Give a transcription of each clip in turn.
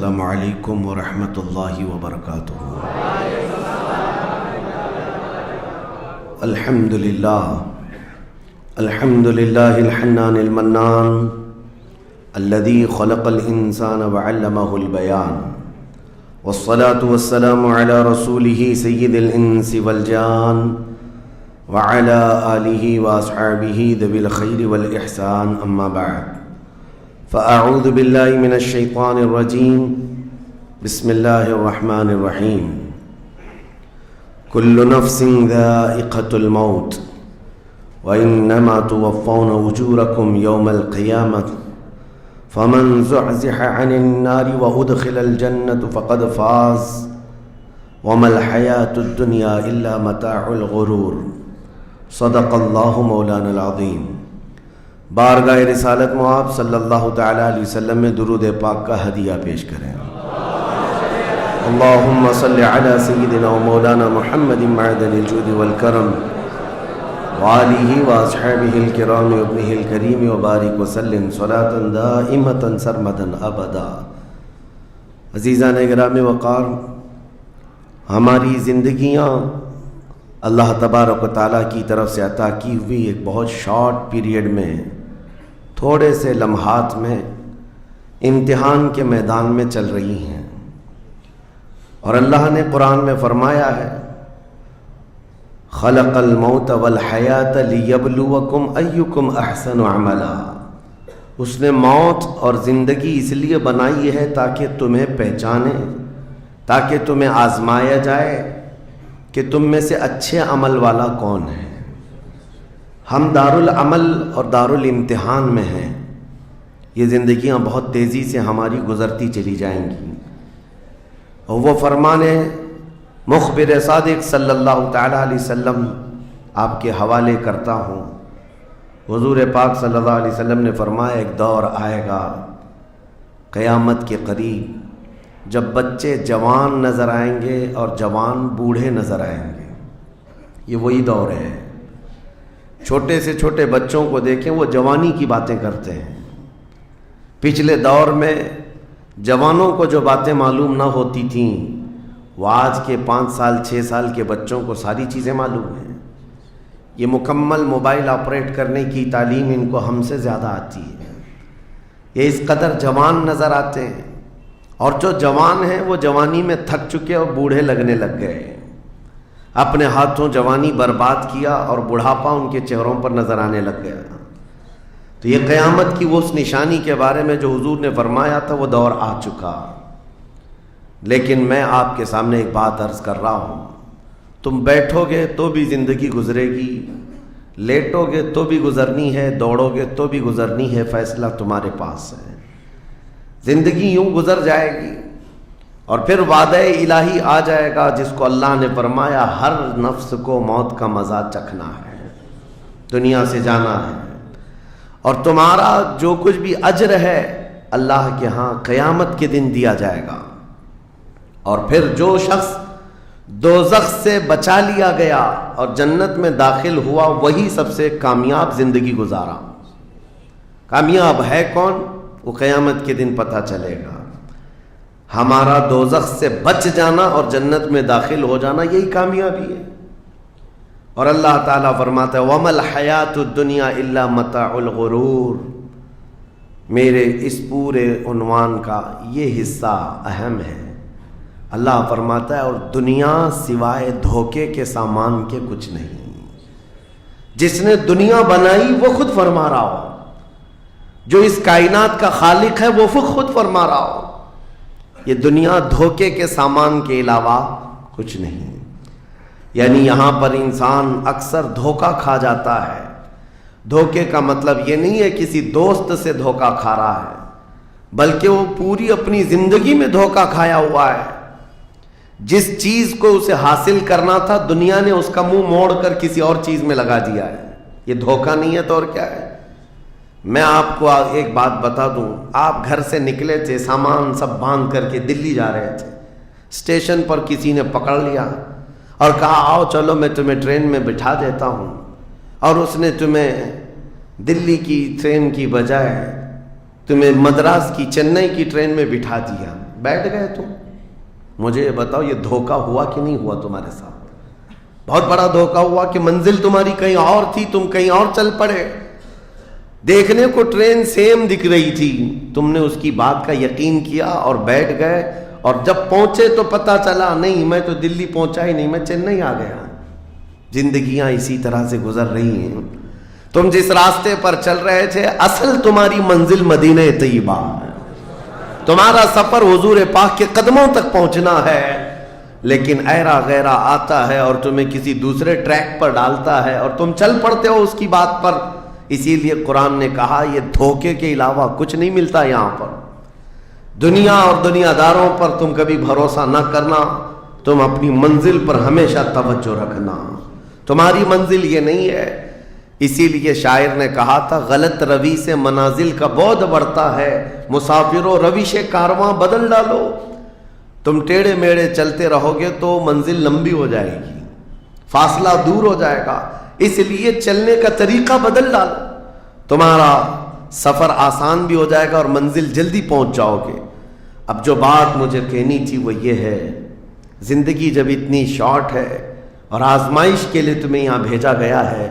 السلام علیکم ورحمۃ اللہ وبرکاتہ۔ الحمد للہ الحنان المنان الذي خلق الانسان وعلمه البیان، والصلاة والسلام على رسوله سید الانس والجان وعلى آلہ واصحابہ ذوی الخیر والاحسان، اما بعد فاعوذ باللہ من الشیطان الرجیم، بسم اللہ الرحمن الرحیم۔ کل نفس ذائقۃ الموت وانما توفون اجورکم یوم القیامۃ فمن زحزح عن النار وادخل الجنة فقد فاز وما الحیاۃ الدنیا الا متاع الغرور۔ صدق اللہ مولانا العظیم۔ بارگاہ رسالت مآب صلی اللہ تعالی علیہ وسلم میں درود پاک کا ہدیہ پیش کریں۔ اللہم صلی علی سیدنا و مولانا محمد معدن الجود والکرم وآلہ واصحابہ الکرام وابنہ الکریم وبارک وسلم صلاة دائمة سرمدا ابدا۔ عزیزان گرامی وقار، ہماری زندگیاں اللہ تبارک و تعالیٰ کی طرف سے عطا کی ہوئی ایک بہت شارٹ پیریڈ میں، تھوڑے سے لمحات میں امتحان کے میدان میں چل رہی ہیں، اور اللہ نے قرآن میں فرمایا ہے خلق الموت والحیات لیبلوکم ایکم احسن عملا۔ اس نے موت اور زندگی اس لیے بنائی ہے تاکہ تمہیں پہچانے، تاکہ تمہیں آزمایا جائے کہ تم میں سے اچھے عمل والا کون ہے۔ ہم دارالعمل اور دارالامتحان میں ہیں۔ یہ زندگیاں بہت تیزی سے ہماری گزرتی چلی جائیں گی، اور وہ فرمان مخبر صادق صلی اللہ تعالی علیہ وسلم آپ کے حوالے کرتا ہوں۔ حضور پاک صلی اللہ علیہ وسلم نے فرمایا ایک دور آئے گا قیامت کے قریب جب بچے جوان نظر آئیں گے اور جوان بوڑھے نظر آئیں گے۔ یہ وہی دور ہے۔ چھوٹے سے چھوٹے بچوں کو دیکھیں، وہ جوانی کی باتیں کرتے ہیں۔ پچھلے دور میں جوانوں کو جو باتیں معلوم نہ ہوتی تھیں، وہ آج کے 5 سال 6 سال کے بچوں کو ساری چیزیں معلوم ہیں۔ یہ مکمل موبائل آپریٹ کرنے کی تعلیم ان کو ہم سے زیادہ آتی ہے۔ یہ اس قدر جوان نظر آتے ہیں، اور جو جوان ہیں وہ جوانی میں تھک چکے اور بوڑھے لگنے لگ گئے۔ اپنے ہاتھوں جوانی برباد کیا اور بڑھاپا ان کے چہروں پر نظر آنے لگ گیا۔ تو یہ قیامت کی وہ اس نشانی کے بارے میں جو حضور نے فرمایا تھا، وہ دور آ چکا۔ لیکن میں آپ کے سامنے ایک بات عرض کر رہا ہوں، تم بیٹھو گے تو بھی زندگی گزرے گی، لیٹو گے تو بھی گزرنی ہے، دوڑو گے تو بھی گزرنی ہے، فیصلہ تمہارے پاس ہے۔ زندگی یوں گزر جائے گی، اور پھر وعدہ الہی آ جائے گا جس کو اللہ نے فرمایا ہر نفس کو موت کا مزہ چکھنا ہے، دنیا سے جانا ہے، اور تمہارا جو کچھ بھی اجر ہے اللہ کے ہاں قیامت کے دن دیا جائے گا۔ اور پھر جو شخص دوزخ سے بچا لیا گیا اور جنت میں داخل ہوا، وہی سب سے کامیاب زندگی گزارا۔ کامیاب ہے کون؟ وہ قیامت کے دن پتہ چلے گا۔ ہمارا دوزخ سے بچ جانا اور جنت میں داخل ہو جانا، یہی کامیابی ہے۔ اور اللہ تعالیٰ فرماتا ہے وَمَا الْحَيَاةُ الدُّنْيَا إِلَّا مَتَاعُ الْغُرُورِ۔ میرے اس پورے عنوان کا یہ حصہ اہم ہے۔ اللہ فرماتا ہے اور دنیا سوائے دھوکے کے سامان کے کچھ نہیں۔ جس نے دنیا بنائی وہ خود فرما رہا ہو، جو اس کائنات کا خالق ہے وہ خود فرما رہا ہو، یہ دنیا دھوکے کے سامان کے علاوہ کچھ نہیں۔ یعنی یہاں پر انسان اکثر دھوکہ کھا جاتا ہے۔ دھوکے کا مطلب یہ نہیں ہے کسی دوست سے دھوکہ کھا رہا ہے، بلکہ وہ پوری اپنی زندگی میں دھوکہ کھایا ہوا ہے۔ جس چیز کو اسے حاصل کرنا تھا، دنیا نے اس کا منہ موڑ کر کسی اور چیز میں لگا دیا ہے۔ یہ دھوکہ نہیں ہے تو اور کیا ہے؟ میں آپ کو ایک بات بتا دوں، آپ گھر سے نکلے تھے، سامان سب باندھ کر کے دلی جا رہے تھے، اسٹیشن پر کسی نے پکڑ لیا اور کہا آؤ چلو میں تمہیں ٹرین میں بٹھا دیتا ہوں، اور اس نے تمہیں دلی کی ٹرین کی بجائے تمہیں مدراس کی چنئی کی ٹرین میں بٹھا دیا۔ بیٹھ گئے تم. مجھے یہ بتاؤ یہ دھوکہ ہوا کہ نہیں ہوا تمہارے ساتھ؟ بہت بڑا دھوکہ ہوا کہ منزل تمہاری کہیں اور تھی، تم کہیں اور چل پڑے. دیکھنے کو ٹرین سیم دکھ رہی تھی، تم نے اس کی بات کا یقین کیا اور بیٹھ گئے، اور جب پہنچے تو پتا چلا نہیں میں تو دلی پہنچا ہی نہیں، میں چنئی آ گیا. زندگیاں اسی طرح سے گزر رہی ہیں. تم جس راستے پر چل رہے تھے اصل تمہاری منزل مدینہ طیبہ ہے، تمہارا سفر حضور پاک کے قدموں تک پہنچنا ہے، لیکن ایرا غیرہ آتا ہے اور تمہیں کسی دوسرے ٹریک پر ڈالتا ہے اور تم چل پڑتے ہو اس کی بات پر. اسی لیے قرآن نے کہا یہ دھوکے کے علاوہ کچھ نہیں ملتا یہاں پر. دنیا اور دنیا داروں پر تم کبھی بھروسہ نہ کرنا، تم اپنی منزل پر ہمیشہ توجہ رکھنا. تمہاری منزل یہ نہیں ہے. اسی لیے شاعر نے کہا تھا غلط روی سے منازل کا بعد بڑھتا ہے، مسافروں روش کارواں بدل ڈالو. تم ٹیڑھے میڑے چلتے رہو گے تو منزل لمبی ہو جائے گی، فاصلہ دور ہو جائے گا. اس لیے چلنے کا طریقہ بدل ڈالو، تمہارا سفر آسان بھی ہو جائے گا اور منزل جلدی پہنچ جاؤ گے. اب جو بات مجھے کہنی تھی وہ یہ ہے، زندگی جب اتنی شارٹ ہے اور آزمائش کے لیے تمہیں یہاں بھیجا گیا ہے،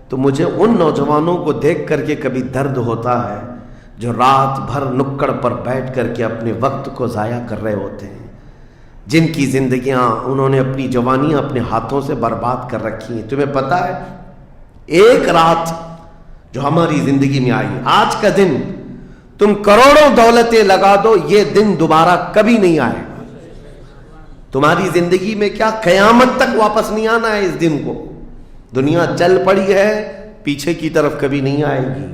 تو مجھے ان نوجوانوں کو دیکھ کر کے کبھی درد ہوتا ہے جو رات بھر نکڑ پر بیٹھ کر کے اپنے وقت کو ضائع کر رہے ہوتے ہیں، جن کی زندگیاں انہوں نے اپنی جوانیاں اپنے ہاتھوں سے برباد کر رکھی ہیں. تمہیں پتہ ہے ایک رات جو ہماری زندگی میں آئی، آج کا دن تم کروڑوں دولتیں لگا دو، یہ دن دوبارہ کبھی نہیں آئے گا. تمہاری زندگی میں کیا قیامت تک واپس نہیں آنا ہے اس دن کو. دنیا چل پڑی ہے، پیچھے کی طرف کبھی نہیں آئے گی.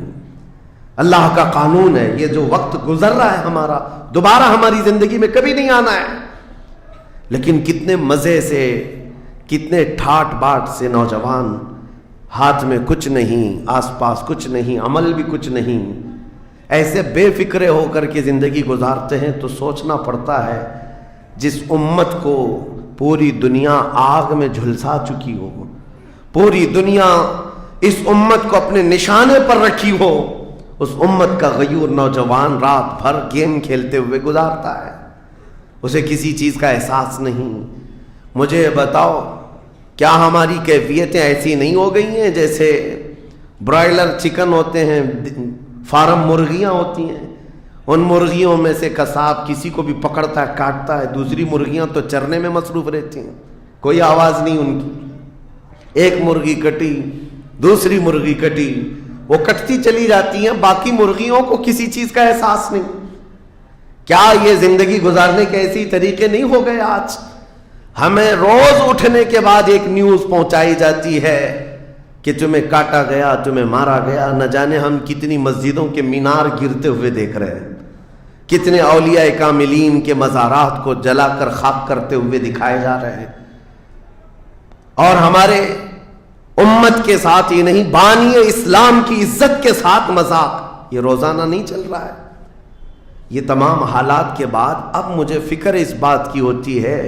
اللہ کا قانون ہے، یہ جو وقت گزر رہا ہے ہمارا دوبارہ ہماری زندگی میں کبھی نہیں آنا ہے. لیکن کتنے مزے سے، کتنے ٹھاٹ باٹ سے نوجوان، ہاتھ میں کچھ نہیں، آس پاس کچھ نہیں، عمل بھی کچھ نہیں، ایسے بے فکرے ہو کر کے زندگی گزارتے ہیں. تو سوچنا پڑتا ہے جس امت کو پوری دنیا آگ میں جھلسا چکی ہو، پوری دنیا اس امت کو اپنے نشانے پر رکھی ہو، اس امت کا غیور نوجوان رات بھر گیم کھیلتے ہوئے گزارتا ہے، اسے کسی چیز کا احساس نہیں. مجھے بتاؤ کیا ہماری کیفیتیں ایسی نہیں ہو گئی ہیں جیسے برائلر چکن ہوتے ہیں، فارم مرغیاں ہوتی ہیں، ان مرغیوں میں سے قصاب کسی کو بھی پکڑتا ہے کاٹتا ہے، دوسری مرغیاں تو چرنے میں مصروف رہتی ہیں، کوئی آواز نہیں ان کی. ایک مرغی کٹی، دوسری مرغی کٹی، وہ کٹتی چلی جاتی ہیں، باقی مرغیوں کو کسی چیز کا احساس نہیں. کیا یہ زندگی گزارنے کے ایسی طریقے نہیں ہو گئے آج؟ ہمیں روز اٹھنے کے بعد ایک نیوز پہنچائی جاتی ہے کہ تمہیں کاٹا گیا، تمہیں مارا گیا. نہ جانے ہم کتنی مسجدوں کے مینار گرتے ہوئے دیکھ رہے ہیں، کتنے اولیاء کاملین کے مزارات کو جلا کر خاک کرتے ہوئے دکھائے جا رہے ہیں. اور ہمارے امت کے ساتھ ہی نہیں، بانی اسلام کی عزت کے ساتھ مذاق، یہ روزانہ نہیں چل رہا ہے. یہ تمام حالات کے بعد اب مجھے فکر اس بات کی ہوتی ہے،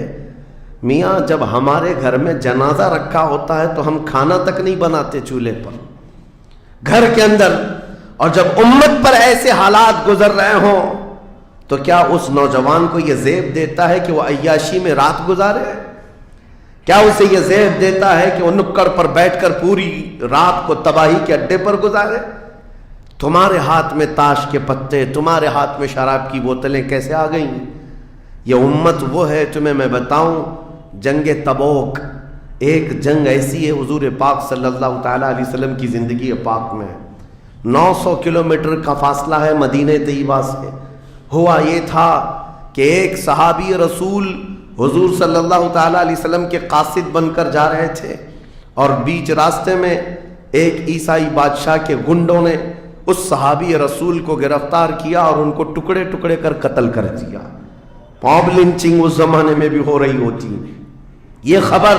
میاں جب ہمارے گھر میں جنازہ رکھا ہوتا ہے تو ہم کھانا تک نہیں بناتے چولہے پر گھر کے اندر، اور جب امت پر ایسے حالات گزر رہے ہوں تو کیا اس نوجوان کو یہ زیب دیتا ہے کہ وہ عیاشی میں رات گزارے؟ کیا اسے یہ زیب دیتا ہے کہ وہ نکڑ پر بیٹھ کر پوری رات کو تباہی کے اڈے پر گزارے؟ تمہارے ہاتھ میں تاش کے پتے، تمہارے ہاتھ میں شراب کی بوتلیں کیسے آ گئیں؟ یہ امت وہ ہے، تمہیں میں بتاؤں، جنگ تبوک ایک جنگ ایسی ہے حضور پاک صلی اللہ تعالیٰ علیہ وسلم کی زندگی پاک میں 900 کلومیٹر کا فاصلہ ہے مدینہ طیبہ سے. ہوا یہ تھا کہ ایک صحابی رسول حضور صلی اللہ تعالیٰ علیہ وسلم کے قاصد بن کر جا رہے تھے، اور بیچ راستے میں ایک عیسائی بادشاہ کے گنڈوں نے اس صحابی رسول کو گرفتار کیا اور ان کو ٹکڑے ٹکڑے کر قتل کر دیا. موب لنچنگ اس زمانے میں بھی ہو رہی ہوتی. یہ خبر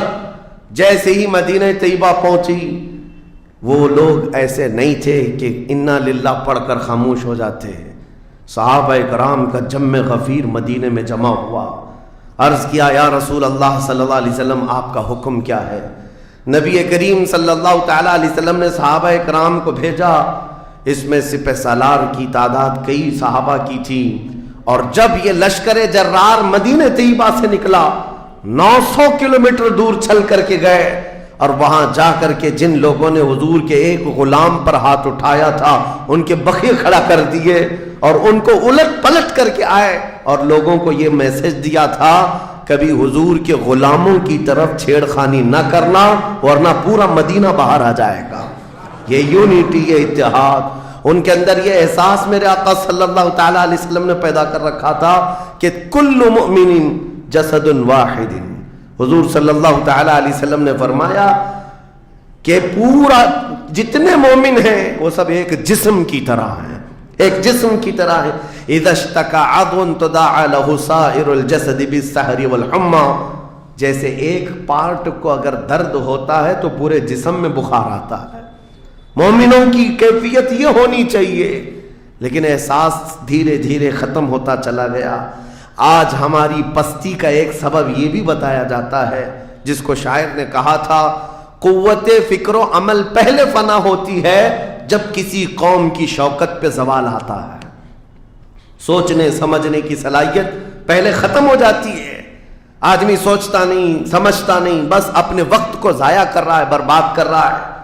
جیسے ہی مدینہ طیبہ پہنچی، وہ لوگ ایسے نہیں تھے کہ انا للہ پڑھ کر خاموش ہو جاتے. صحابہ کرام کا جم غفیر مدینے میں جمع ہوا. عرض کیا یا رسول اللہ صلی اللہ علیہ وسلم آپ کا حکم کیا ہے؟ نبی کریم صلی اللہ تعالیٰ علیہ وسلم نے صحابہ کرام کو بھیجا. اس میں سپہ سالار کی تعداد کئی صحابہ کی تھی اور جب یہ لشکر جرار مدینہ طیبہ سے نکلا 900 کلومیٹر دور چل کر کے گئے اور وہاں جا کر کے جن لوگوں نے حضور کے ایک غلام پر ہاتھ اٹھایا تھا ان کے بخیے کھڑا کر دیے اور ان کو الٹ پلٹ کر کے آئے اور لوگوں کو یہ میسج دیا تھا کبھی حضور کے غلاموں کی طرف چھیڑخانی نہ کرنا ورنہ پورا مدینہ باہر آ جائے گا. یہ یونٹی، یہ اتحاد ان کے اندر، یہ احساس میرے آقا صلی اللہ تعالیٰ علیہ وسلم نے پیدا کر رکھا تھا کہ کل مؤمن جسد واحد. حضور صلی اللہ تعالیٰ علیہ وسلم نے فرمایا کہ پورا جتنے مومن ہیں وہ سب ایک جسم کی طرح ہیں، ایک جسم کی طرح ہیں. اذا اشتکى عضو تداعى له سائر الجسد بالسحر والحمى. جیسے ایک پارٹ کو اگر درد ہوتا ہے تو پورے جسم میں بخار آتا ہے. مومنوں کی کیفیت یہ ہونی چاہیے، لیکن احساس دھیرے دھیرے ختم ہوتا چلا گیا. آج ہماری پستی کا ایک سبب یہ بھی بتایا جاتا ہے جس کو شاعر نے کہا تھا قوت فکر و عمل پہلے فنا ہوتی ہے جب کسی قوم کی شوکت پہ زوال آتا ہے. سوچنے سمجھنے کی صلاحیت پہلے ختم ہو جاتی ہے. آدمی سوچتا نہیں، سمجھتا نہیں، بس اپنے وقت کو ضائع کر رہا ہے، برباد کر رہا ہے.